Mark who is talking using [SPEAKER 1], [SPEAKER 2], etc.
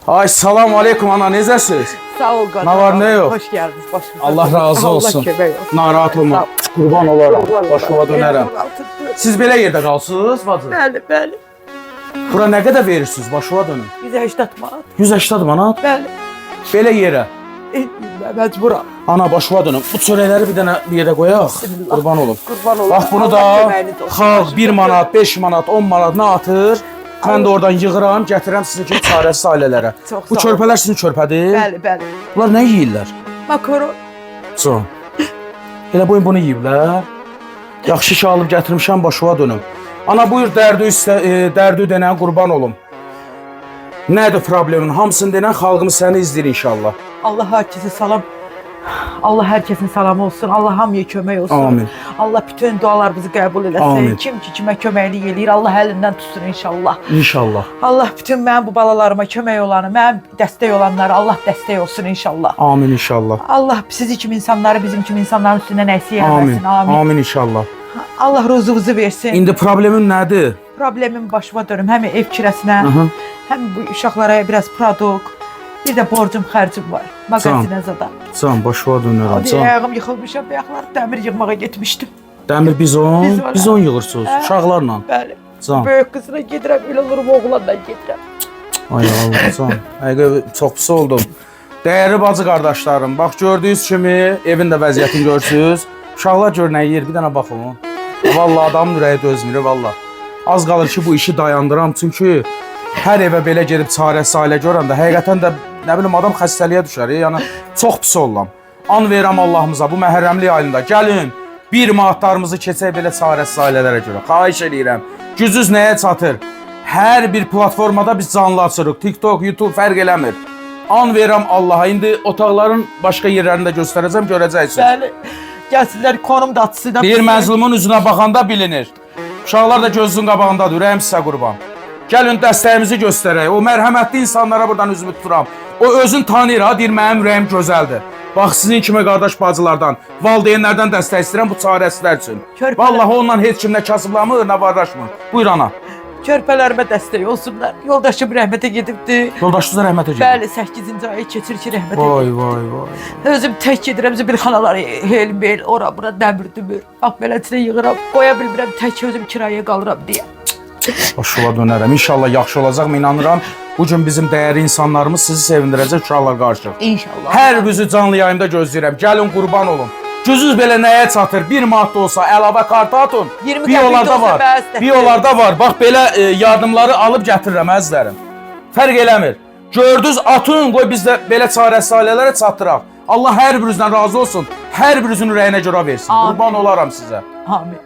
[SPEAKER 1] Ay salam aleyküm ana, necəsiz?
[SPEAKER 2] Sağ ol qadın.
[SPEAKER 1] Ne var ne yok?
[SPEAKER 2] Hoş geldiniz başımıza.
[SPEAKER 1] Allah razı olsun.
[SPEAKER 2] Allah kömək olsun.
[SPEAKER 1] Narahat olma. Qurban olaram. Başıma dönərəm.
[SPEAKER 2] Bəli,
[SPEAKER 1] Siz belə yerdə qalsınız bacı?
[SPEAKER 2] bəli.
[SPEAKER 1] Bura nə qədər verirsiniz? Başıma dönün.
[SPEAKER 2] 180 manat.
[SPEAKER 1] 180 manat.
[SPEAKER 2] Bəli.
[SPEAKER 1] Belə yerə.
[SPEAKER 2] Məcburam.
[SPEAKER 1] Ana başıma dönün. Bu çörəkləri bir dənə bir yerə qoyaq.
[SPEAKER 2] Bismillah.
[SPEAKER 1] Qurban olum.
[SPEAKER 2] Qurban olum.
[SPEAKER 1] Bax bunu da
[SPEAKER 2] Allah köməyiniz olsun.
[SPEAKER 1] xalq 1 manat, 5 manat, 10 manat nə atır? Mən də oradan yığıram, gətirəm sizin kimi çarəsiz ailələrə.
[SPEAKER 2] Çox
[SPEAKER 1] Bu
[SPEAKER 2] sağ olun.
[SPEAKER 1] körpələr sizin körpədir?
[SPEAKER 2] Bəli.
[SPEAKER 1] Bunlar nə yeyirlər?
[SPEAKER 2] Makaron.
[SPEAKER 1] Son. Elə bu gün bunu yeyiblər. Yaxşı ki alıb gətirmişəm, başıma dönüm. Ana buyur dərdi denən qurban olum. Nədir problemin? Hamısını denən xalqımız səni izləyir inşallah.
[SPEAKER 2] Allah herkese salam. Allah herkesin salamı olsun. Allah hamıya kömək olsun.
[SPEAKER 1] Amin.
[SPEAKER 2] Allah bütün dualarımızı qəbul eləsin.
[SPEAKER 1] Amin.
[SPEAKER 2] Kim ki kimə köməklik eləyir, Allah əlindən tutsun inşallah.
[SPEAKER 1] İnşallah.
[SPEAKER 2] Allah bütün mənim bu balalarıma kömək olanı, mənim dəstək olanlara Allah dəstək olsun inşallah.
[SPEAKER 1] Amin inşallah.
[SPEAKER 2] Allah sizi kimi insanları bizim kimi insanların üstündən əksik
[SPEAKER 1] Amin.
[SPEAKER 2] eləməsin. Amin.
[SPEAKER 1] Amin inşallah.
[SPEAKER 2] Allah ruzunuzu versin.
[SPEAKER 1] İndi problemin nədir?
[SPEAKER 2] Problemim başıma dönüm. Həm ev kirəsinə,
[SPEAKER 1] Aha.
[SPEAKER 2] həm bu uşaqlara biraz produkt, bir də borcum, xərcim var. Mağazinə zada.
[SPEAKER 1] Can, başıma dönürəm. Can.
[SPEAKER 2] Ayağım yıxılmışam, ayaqlar dəmir yığmağa getmişdim.
[SPEAKER 1] Dəmir bizon,
[SPEAKER 2] Bizon.
[SPEAKER 1] bizon yığırsınız uşaqlarla.
[SPEAKER 2] Bəli.
[SPEAKER 1] Can.
[SPEAKER 2] Böyük qızına gedirəm, elə olurum oğlanla gedirəm.
[SPEAKER 1] Ay Allah, can. Həqiqə çox pis oldum. Dəyərli bacı qardaşlarım, bax gördüyünüz kimi evin də vəziyyətini görürsüz. Uşaqlar gör nə yeyir, bir dənə baxın. Vallahi adamın ürəyi dözmür, vallahi. Az qalır ki bu işi dayandıram, çünki hər evə belə gedib çarəsiz ailə görəndə həqiqətən də nə bilim adam xəstəliyə düşər. Yəni çox pis oluram. An verirəm Allahımıza bu məhərrəmlik ayında. Gəlin, bir manatlarımızı keçək belə çarəsiz ailələrə görə. Xahiş edirəm. Gücünüz nəyə çatır? Hər bir platformada biz canlı açırıq. TikTok, YouTube fərq eləmir. An verirəm Allaha. İndi otaqların başqa yerlərində göstərəcəm, görəcəksiniz.
[SPEAKER 2] Bəli. Gəlsinlər konum da atsın.
[SPEAKER 1] Bir məzlumun üzünə baxanda bilinir. Uşaqlar da gözünün qabağındadır. Ürəyim sizə qurban. Gəlin dəstəyimizi göstərək. O mərhəmətli insanlara buradan üzümü tuturam. O özün tanıyır ha, deyir mənim ürəyim gözəldir. Bax sizin kimi qardaş bacılardan, valideynlərdən dəstək istəyirəm bu çarəsizlər üçün.
[SPEAKER 2] Körpələr-
[SPEAKER 1] Vallahi onunla heç kim nə kasıblamır, nə varlaşmır. Buyur ana.
[SPEAKER 2] Körpələrimə dəstək olsunlar. Yoldaşım rəhmətə gedibdi.
[SPEAKER 1] Yoldaşınıza rəhmət edin.
[SPEAKER 2] Bəli, 8-ci ayı keçir ki, rəhmətə
[SPEAKER 1] Vay
[SPEAKER 2] gedib.
[SPEAKER 1] vay vay.
[SPEAKER 2] Özüm tək gedirəm, zibilxanaları helmel, ora bura dəmir dümür. Bax beləsinə yığıram, qoya bilmirəm, tək özüm kiraya qalıram deyə.
[SPEAKER 1] Başıma dönərəm. İnşallah yaxşı olacaq, inanıram. Bu gün bizim dəyərli insanlarımız sizi sevindirəcək uşaqlar qarşı.
[SPEAKER 2] İnşallah.
[SPEAKER 1] Hər bizi canlı yayımda gözləyirəm. Gəlin qurban olun. Gücünüz belə nəyə çatır? 1 manat da olsa əlavə karta atın.
[SPEAKER 2] 20
[SPEAKER 1] Biolarda
[SPEAKER 2] qəpik də olsa
[SPEAKER 1] var.
[SPEAKER 2] bəs
[SPEAKER 1] Biolarda var. Bax belə yardımları alıb gətirirəm əzizlərim. Fərq eləmir. Gördünüz atın, qoy biz də belə çarəsiz ailələrə çatdıraq. Allah hər birinizdən razı olsun. Hər birinizin ürəyinə görə versin.
[SPEAKER 2] Amin.
[SPEAKER 1] Qurban olaram sizə.
[SPEAKER 2] Amin.